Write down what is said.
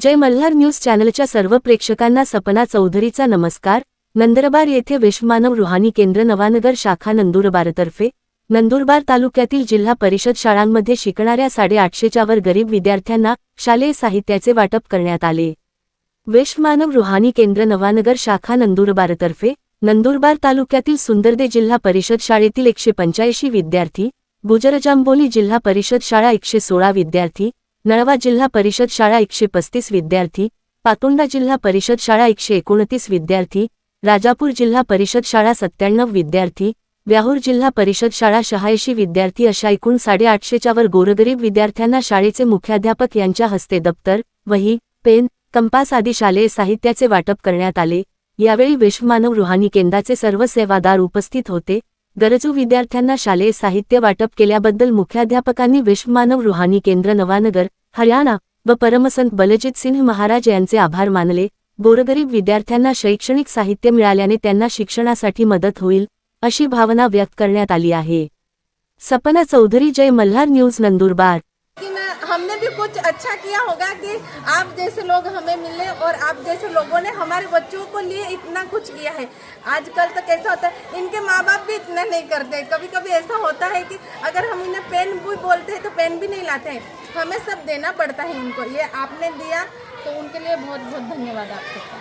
जय Malhar news चॅनलच्या सर्व प्रेक्षकांना सपना चौधरीचा नमस्कार। नंदुरबार येथे विश्वमानव रुहानी केंद्र नवानगर शाखा नंदुरबारतर्फे नंदुरबार तालुक्यातील जिल्हा परिषद शाळांमध्ये शिकणाऱ्या 850च्या वर गरीब विद्यार्थ्यांना शालेय साहित्याचे वाटप करण्यात आले। विश्वमानव रुहानी केंद्र नवानगर शाखा नंदुरबारतर्फे नंदुरबार तालुक्यातील सुंदरदे जिल्हा परिषद शाळेतील 185 विद्यार्थी, गुजरजांबोली जिल्हा परिषद शाळा 116 विद्यार्थी, नळवा जिल्हा परिषद शाळा 135 विद्यार्थी, पातोंडा जिल्हा परिषद शाळा 129 विद्यार्थी, राजापूर जिल्हा परिषद शाळा 97 विद्यार्थी, व्याहूर जिल्हा परिषद शाळा 86 विद्यार्थी अशा एकूण 850च्या वर गोरगरीब विद्यार्थ्यांना शाळेचे मुख्याध्यापक यांच्या हस्ते दप्तर, वही, पेन, कंपास आदी शालेय साहित्याचे वाटप करण्यात आले। यावेळी विश्वमानव रुहानी केंद्राचे सर्व सेवादार उपस्थित होते। गरजू विद्यार्थ्यांना शालेय साहित्य वाटप केल्याबद्दल मुख्याध्यापकांनी विश्वमानव रुहानी केंद्र नवानगर, हरियाणा व परमसंत बलजीत सिंह महाराज यांचे आभार मानले। गोरगरीब विद्यार्थ्यांना शैक्षणिक साहित्य मिळाल्याने त्यांना शिक्षणासाठी मदत होईल अशी भावना व्यक्त करण्यात आली आहे। सपना चौधरी, जय मल्हार न्यूज, नंदुरबार। हमने भी कुछ अच्छा किया होगा कि आप जैसे लोग हमें मिले और आप जैसे लोगों ने हमारे बच्चों को लिए इतना कुछ किया है। आजकल तो कैसा होता है, इनके माँ बाप भी इतना नहीं करते। कभी कभी ऐसा होता है कि अगर हम इन्हें पेन भी बोलते हैं तो पेन भी नहीं लाते हैं, हमें सब देना पड़ता है इनको। ये आपने दिया तो उनके लिए बहुत बहुत धन्यवाद आप सबका।